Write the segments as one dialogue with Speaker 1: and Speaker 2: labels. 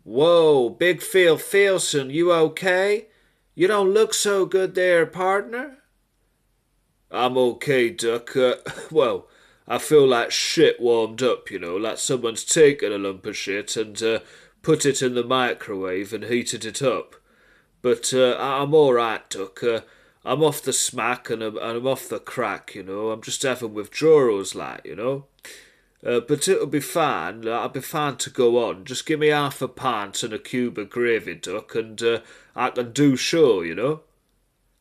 Speaker 1: Whoa, big Phil Philson, you okay? You don't look so good there, partner. I'm okay, Duck. Well, I feel like shit warmed up, like someone's taken a lump of shit and put it in the microwave and heated it up. But I'm alright, Duck. I'm off the smack and I'm off the crack. I'm just having withdrawals, like. But it'll be fine. I'll be fine to go on. Just give me half a pint and a cube of gravy, Duck, and I can do sure.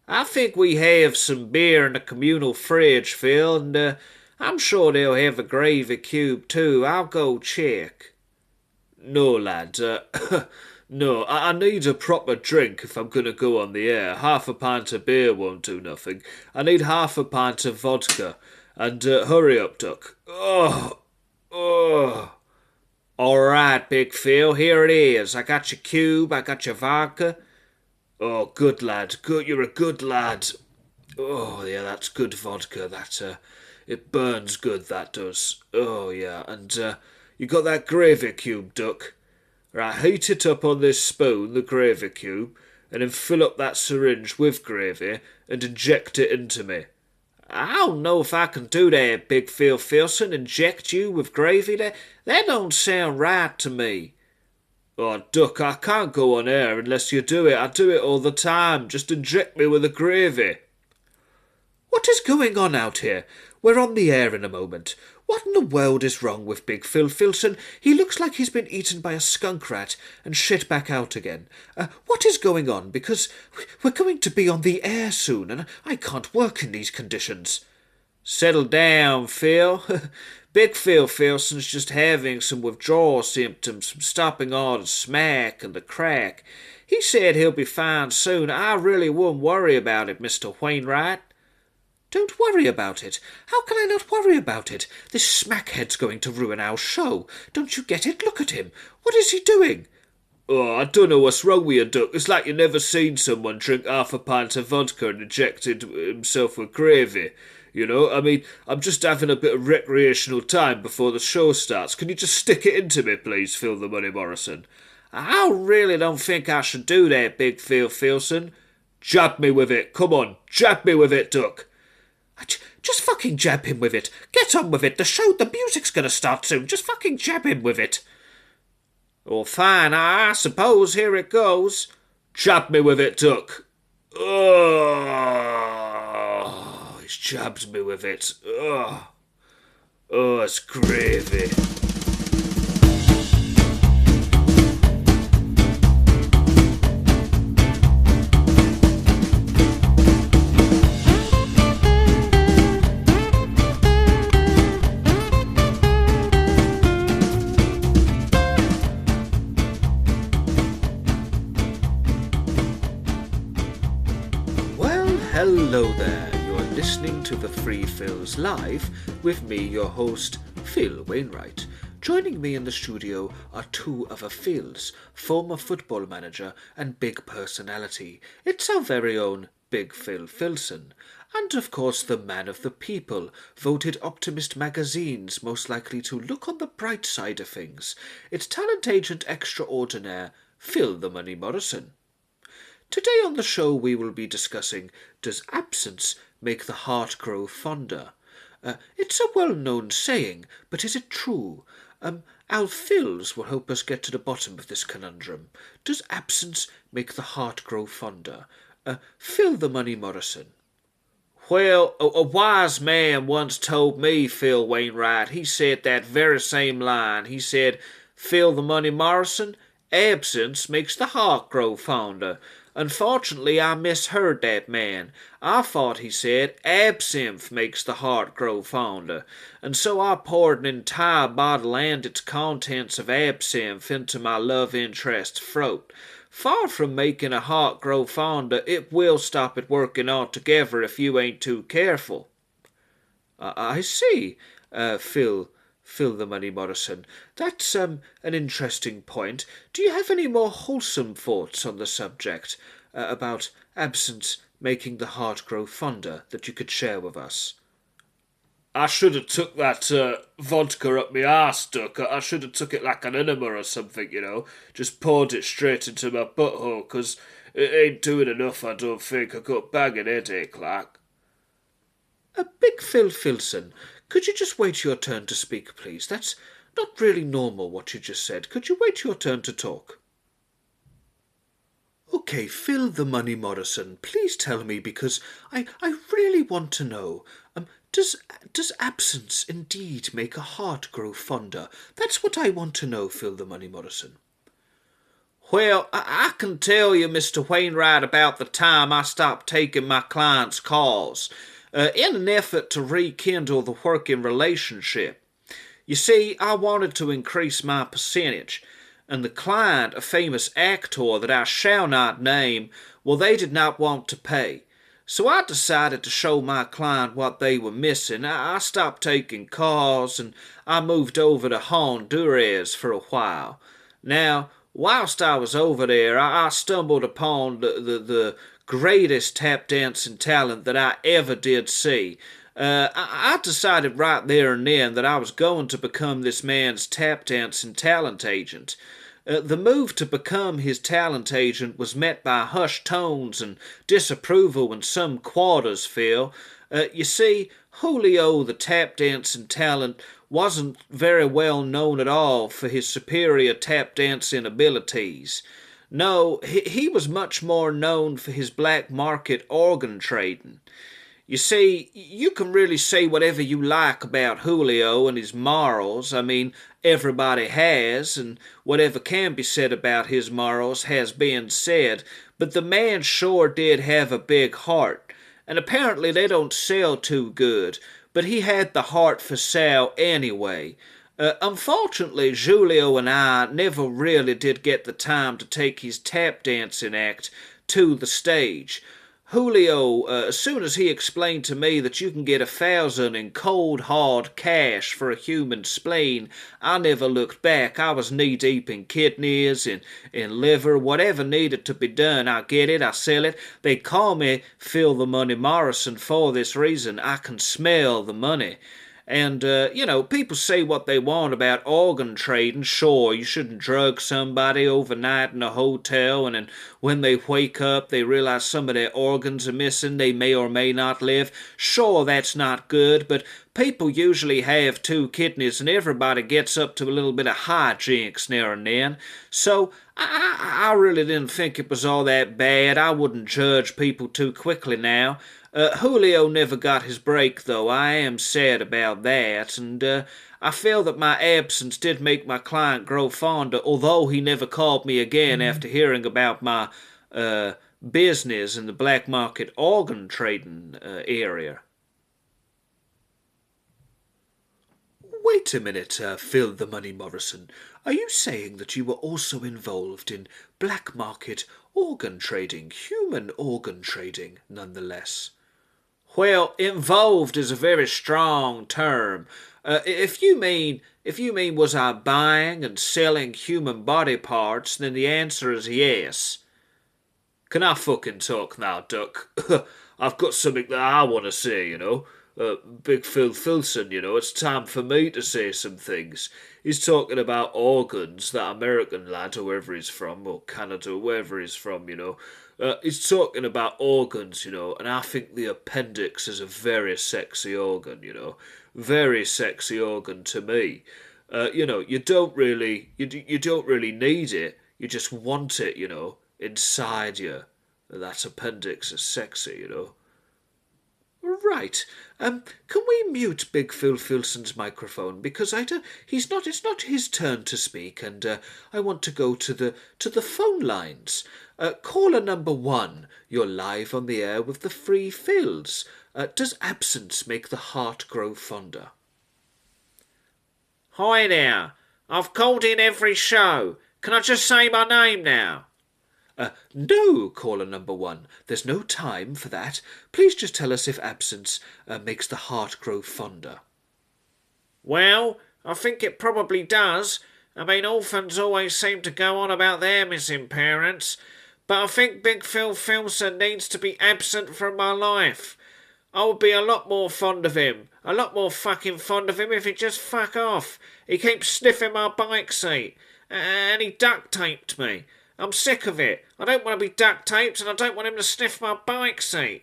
Speaker 1: I think we have some beer in the communal fridge, Phil, and I'm sure they'll have a gravy cube too. I'll go check. No, lad. No, I need a proper drink if I'm going to go on the air. Half a pint of beer won't do nothing. I need half a pint of vodka. And hurry up, Duck. Oh. All right, Big Phil, here it is. I got your cube, I got your vodka. Oh, good lad, good. You're a good lad. Oh, yeah, that's good vodka. It burns good. That does. Oh, yeah, and you got that gravy cube, Duck. Right, heat it up on this spoon, the gravy cube, and then fill up that syringe with gravy and inject it into me. I don't know if I can do that, Big Phil Philson. Inject you with gravy. That don't sound right to me. Oh, Duck, I can't go on air unless you do it. I do it all the time. Just inject me with the gravy. What is going on out here? We're on the air in a moment. What in the world is wrong with Big Phil Philson? He looks like he's been eaten by a skunk rat and shit back out again. What is going on? Because we're going to be on the air soon, and I can't work in these conditions. Settle down, Phil. Big Phil Philson's just having some withdrawal symptoms from stopping all the smack and the crack. He said he'll be fine soon. I really wouldn't worry about it, Mr. Wainwright. Don't worry about it. How can I not worry about it? This smackhead's going to ruin our show. Don't you get it? Look at him. What is he doing? Oh, I don't know what's wrong with you, Duck. It's like you never seen someone drink half a pint of vodka and inject himself with gravy. I mean, I'm just having a bit of recreational time before the show starts. Can you just stick it into me, please, Phil the Money Morrison? I really don't think I should do that, Big Phil Philson. Jab me with it. Come on, jab me with it, Duck. Just fucking jab him with it. Get on with it. The music's gonna start soon. Just fucking jab him with it. Oh, fine, I suppose. Here it goes. Jab me with it, Duck. Oh, he's jabbed me with it. Oh, it's gravy. Hello there, you're listening to the Free Phils Live with me, your host, Phil Wainwright. Joining me in the studio are two other Phils, former football manager and big personality. It's our very own Big Phil Philson. And of course the man of the people, voted Optimist magazine's most likely to look on the bright side of things. It's talent agent extraordinaire, Phil the Money Morrison. Today on the show we will be discussing, does absence make the heart grow fonder? It's a well-known saying, but is it true? Our Phils will help us get to the bottom of this conundrum. Does absence make the heart grow fonder? Phil the Money Morrison. Well, a wise man once told me, Phil Wainwright, he said that very same line. He said, Phil the Money Morrison, absence makes the heart grow fonder. Unfortunately, I misheard that man. I thought he said, absinthe makes the heart grow fonder, and so I poured an entire bottle and its contents of absinthe into my love interest's throat. Far from making a heart grow fonder, it will stop it working altogether if you ain't too careful. I see, Phil the Money Morrison. That's an interesting point. Do you have any more wholesome thoughts on the subject about absence making the heart grow fonder that you could share with us? I should have took that vodka up my arse, Duck. I should have took it like an enema or something, you know. Just poured it straight into my butthole, 'cause it ain't doing enough, I don't think. I got a banging headache, like.
Speaker 2: Big Phil Philson, could you just wait your turn to speak, please? That's not really normal what you just said. Could you wait your turn to talk? Okay, Phil the Money Morrison, please tell me because I really want to know. Does absence indeed make a heart grow fonder? That's what I want to know, Phil the Money Morrison.
Speaker 1: Well, I can tell you, Mr. Wainwright, about the time I stopped taking my clients' calls in an effort to rekindle the working relationship. You see, I wanted to increase my percentage, and the client, a famous actor that I shall not name, well, they did not want to pay. So I decided to show my client what they were missing. I stopped taking calls and I moved over to Honduras for a while. Now, whilst I was over there, I stumbled upon the greatest tap dancing talent that I ever did see. I decided right there and then that I was going to become this man's tap dancing talent agent. The move to become his talent agent was met by hushed tones and disapproval in some quarters, Phil. You see, Julio, the tap dancing talent, wasn't very well known at all for his superior tap dancing abilities. No, he was much more known for his black market organ trading. You see, you can really say whatever you like about Julio and his morals. I mean, everybody has, and whatever can be said about his morals has been said, but the man sure did have a big heart, and apparently they don't sell too good, but he had the heart for sale anyway. Unfortunately, Julio and I never really did get the time to take his tap dancing act to the stage. Julio, as soon as he explained to me that you can get 1,000 in cold hard cash for a human spleen, I never looked back. I was knee deep in kidneys, in liver, whatever needed to be done. I get it, I sell it. They call me Phil the Money Morrison for this reason. I can smell the money. And, people say what they want about organ trading. Sure, you shouldn't drug somebody overnight in a hotel, and then when they wake up, they realize some of their organs are missing. They may or may not live. Sure, that's not good, but people usually have 2 kidneys, and everybody gets up to a little bit of hijinks now and then. So, I really didn't think it was all that bad. I wouldn't judge people too quickly now. Julio never got his break, though. I am sad about that, and I feel that my absence did make my client grow fonder, although he never called me again after hearing about my business in the black market organ trading area.
Speaker 2: Wait a minute, Phil the Money Morrison. Are you saying that you were also involved in black market organ trading, human organ trading, nonetheless?
Speaker 1: Well, involved is a very strong term. If you mean was I buying and selling human body parts, then the answer is yes. Can I fucking talk now, Duck? I've got something that I want to say, you know. Big Phil Philson, you know, it's time for me to say some things. He's talking about organs, that American lad, whoever he's from, or Canada, wherever he's from, you know. He's talking about organs, you know, and I think the appendix is a very sexy organ, you know. Very sexy organ to me. You don't really, you don't really need it. You just want it, you know, inside you. That appendix is sexy, you know.
Speaker 2: Right. Can we mute Big Phil Philson's microphone because he's not. It's not his turn to speak, and I want to go to the phone lines. Caller number 1, you're live on the air with the Free Phils. Does absence make the heart grow fonder?
Speaker 1: Hi there. I've called in every show. Can I just say my name now?
Speaker 2: No, caller number 1. There's no time for that. Please just tell us if absence makes the heart grow fonder.
Speaker 1: Well, I think it probably does. I mean, orphans always seem to go on about their missing parents. But I think Big Phil Philson needs to be absent from my life. I would be a lot more fond of him. A lot more fucking fond of him if he'd just fuck off. He keeps sniffing my bike seat. And he duct taped me. I'm sick of it. I don't want to be duct taped and I don't want him to sniff my bike seat.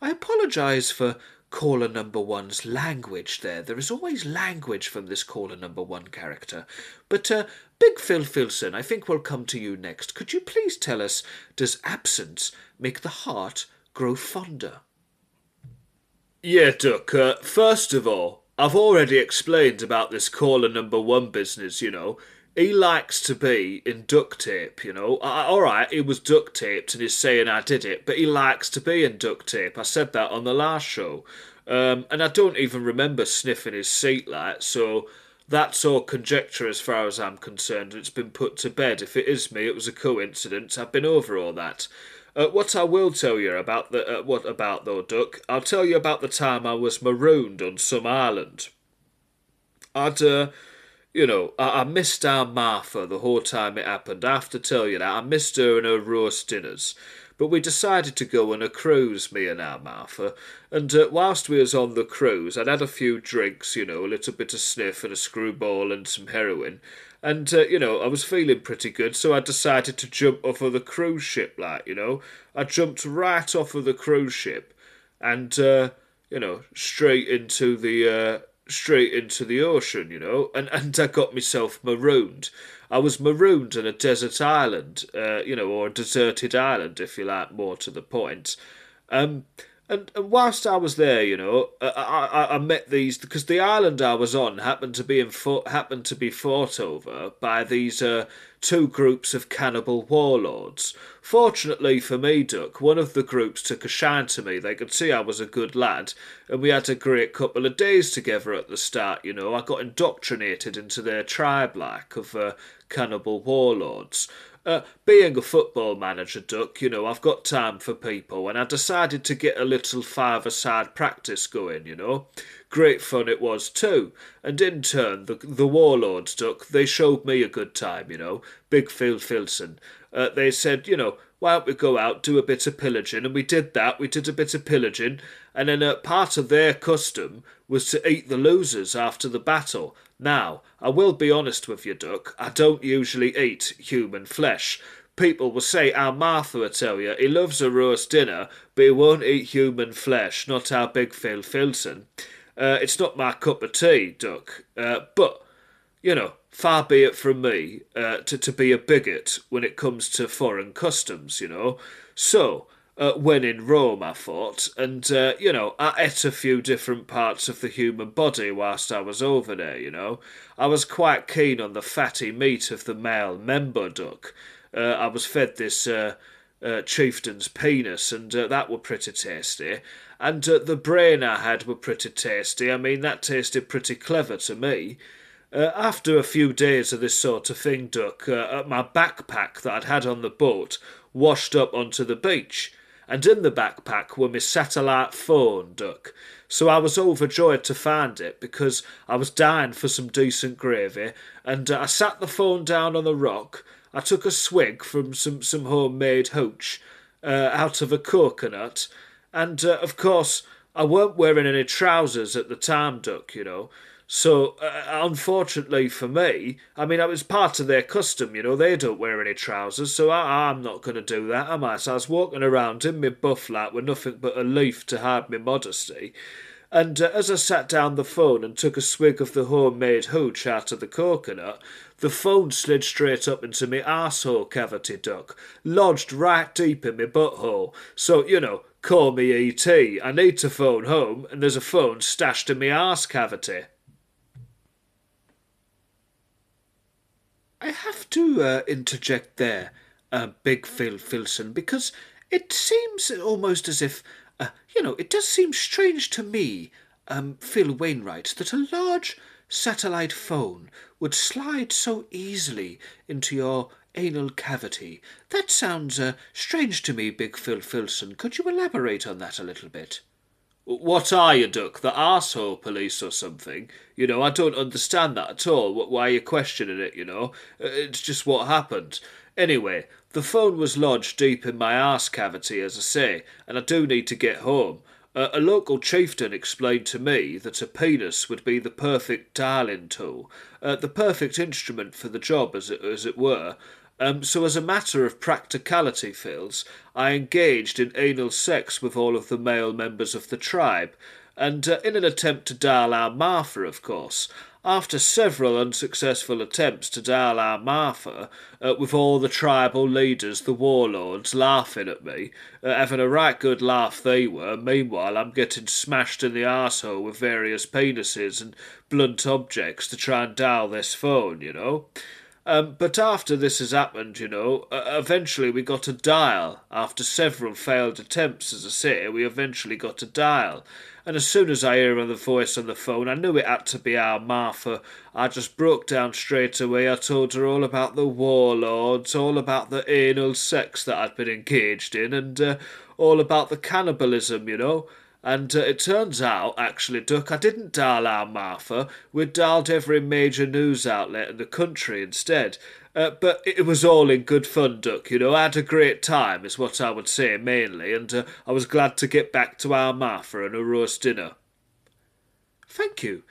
Speaker 2: I apologise for caller number one's language there. There is always language from this caller number one character. But, Big Phil Philson, I think we'll come to you next. Could you please tell us, does absence make the heart grow fonder?
Speaker 1: Yeah, Duck, first of all, I've already explained about this caller number one business, you know. He likes to be in duct tape, you know. Alright, he was duct taped and he's saying I did it, but he likes to be in duct tape. I said that on the last show. And I don't even remember sniffing his seat light, so that's all conjecture as far as I'm concerned. It's been put to bed. If it is me, it was a coincidence. I've been over all that. What I will tell you about what about though, Duck? I'll tell you about the time I was marooned on some island. I'd I missed our Martha the whole time it happened. I have to tell you that. I missed her and her roast dinners. But we decided to go on a cruise, me and our Martha. And whilst we was on the cruise, I'd had a few drinks, you know, a little bit of sniff and a screwball and some heroin. And, I was feeling pretty good, so I decided to jump off of the cruise ship, like, you know. I jumped right off of the cruise ship and, straight into the ocean, you know, and I got myself marooned. I was marooned on a desert island, or a deserted island, if you like, more to the point. And whilst I was there, I met these because the island I was on happened to be fought over by these two groups of cannibal warlords. Fortunately for me, Duck, one of the groups took a shine to me. They could see I was a good lad, and we had a great couple of days together at the start. You know, I got indoctrinated into their tribe, like of cannibal warlords. Being a football manager, Duck, I've got time for people, and I decided to get a little five-a-side practice going, Great fun it was too, and in turn, the warlords, Duck, they showed me a good time, Big Phil Philson. They said, why don't we go out, do a bit of pillaging, and we did that, we did a bit of pillaging, and then part of their custom was to eat the losers after the battle. Now, I will be honest with you, Duck, I don't usually eat human flesh. People will say, our Martha will tell you, he loves a roast dinner, but he won't eat human flesh, not our Big Phil Philson. It's not my cup of tea, Duck, but, far be it from me to be a bigot when it comes to foreign customs, So, when in Rome, I thought, and, I ate a few different parts of the human body whilst I was over there, I was quite keen on the fatty meat of the male member, Duck. I was fed this chieftain's penis, and that were pretty tasty. And the brain I had were pretty tasty. I mean, that tasted pretty clever to me. After a few days of this sort of thing, Duck, my backpack that I'd had on the boat washed up onto the beach, and in the backpack were my satellite phone, Duck. So I was overjoyed to find it, because I was dying for some decent gravy, and I sat the phone down on the rock. I took a swig from some homemade hooch out of a coconut, and, of course, I weren't wearing any trousers at the time, Duck, So, unfortunately for me, I mean, it was part of their custom, they don't wear any trousers, so I'm not going to do that, am I? So I was walking around in my buff lap with nothing but a leaf to hide my modesty, and as I sat down the phone and took a swig of the homemade hooch out of the coconut, the phone slid straight up into my arsehole cavity, Duck, lodged right deep in my butthole, so, call me E.T. I need to phone home, and there's a phone stashed in my arse cavity. I have to interject there, Big Phil Philson, because it seems almost as if, it does seem strange to me, Phil Wainwright, that a large satellite phone would slide so easily into your anal cavity. That sounds strange to me, Big Phil Philson. Could you elaborate on that a little bit? What are you, Duck? The arsehole police or something? I don't understand that at all. Why are you questioning it? It's just what happened. Anyway, the phone was lodged deep in my arse cavity, as I say, and I do need to get home. A local chieftain explained to me that a penis would be the perfect dialing tool, the perfect instrument for the job, as it were. So, as a matter of practicality, Phils, I engaged in anal sex with all of the male members of the tribe, and in an attempt to dial our Martha, of course. After several unsuccessful attempts to dial our Martha, with all the tribal leaders, the warlords, laughing at me, having a right good laugh they were. Meanwhile, I'm getting smashed in the arsehole with various penises and blunt objects to try and dial this phone. But after this has happened, eventually we got a dial. After several failed attempts, as I say, we eventually got a dial. And as soon as I hear the voice on the phone, I knew it had to be our Martha. I just broke down straight away. I told her all about the warlords, all about the anal sex that I'd been engaged in, and all about the cannibalism. And it turns out, actually, Duck, I didn't dial our Martha. We'd dialed every major news outlet in the country instead. But it was all in good fun, Duck. I had a great time, is what I would say mainly, and I was glad to get back to our Martha and a roast dinner.
Speaker 2: Thank you,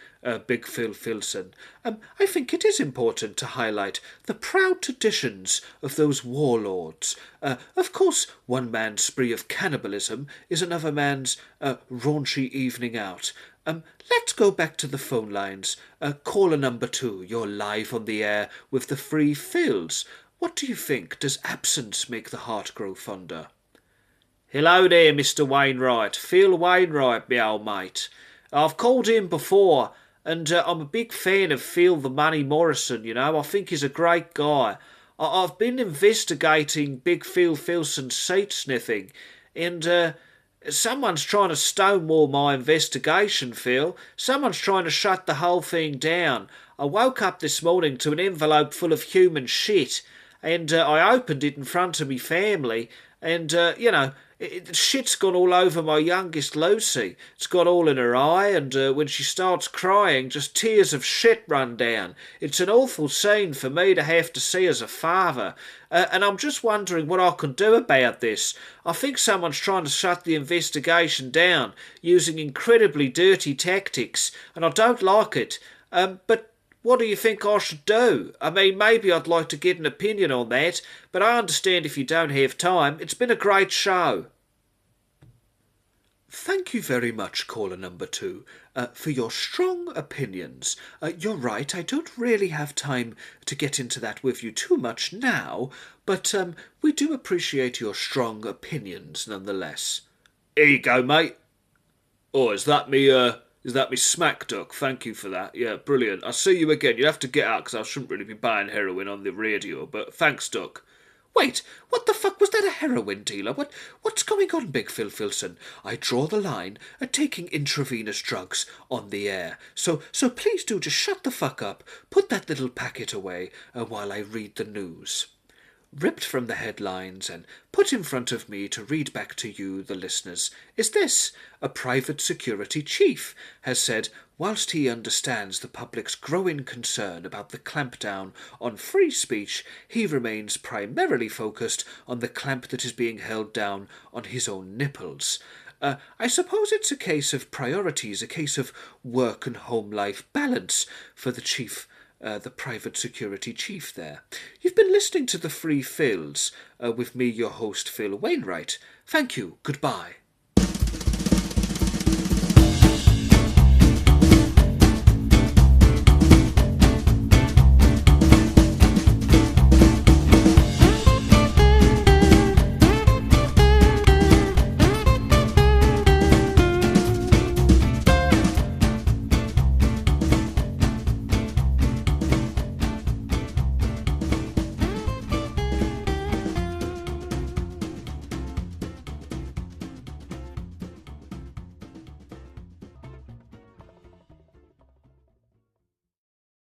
Speaker 2: Big Phil Philson. I think it is important to highlight the proud traditions of those warlords. Of course, one man's spree of cannibalism is another man's raunchy evening out. Let's go back to the phone lines. Caller number 2, you're live on the air with the Free Phils. What do you think? Does absence make the heart grow fonder?
Speaker 1: Hello there, Mr. Wainwright. Phil Wainwright, me old mate. I've called in before, and I'm a big fan of Phil the Money Morrison, I think he's a great guy. I've been investigating Big Phil Philson's seat sniffing, and someone's trying to stonewall my investigation, Phil. Someone's trying to shut the whole thing down. I woke up this morning to an envelope full of human shit, and I opened it in front of me family, and, shit's gone all over my youngest Lucy. It's got all in her eye, and when she starts crying, just tears of shit run down. It's an awful scene for me to have to see as a father. And I'm just wondering what I can do about this. I think someone's trying to shut the investigation down, using incredibly dirty tactics, and I don't like it. But what do you think I should do? I mean, maybe I'd like to get an opinion on that, but I understand if you don't have time. It's been a great show.
Speaker 2: Thank you very much, caller number 2, for your strong opinions. You're right, I don't really have time to get into that with you too much now, but we do appreciate your strong opinions nonetheless.
Speaker 1: Here you go, mate. Oh, is that me smack duck? Thank you for that. Yeah, brilliant. I'll see you again. You'll have to get out because I shouldn't really be buying heroin on the radio, but thanks, Duck.
Speaker 2: Wait, what the fuck was that, a heroin dealer? What's going on, Big Phil Philson? I draw the line at taking intravenous drugs on the air. So please do just shut the fuck up. Put that little packet away while I read the news. Ripped from the headlines and put in front of me to read back to you, the listeners, is this: a private security chief has said, whilst he understands the public's growing concern about the clampdown on free speech, he remains primarily focused on the clamp that is being held down on his own nipples. I suppose it's a case of priorities, a case of work and home life balance for the chief. The private security chief there. You've been listening to the Free Phils with me, your host, Phil Wainwright. Thank you. Goodbye.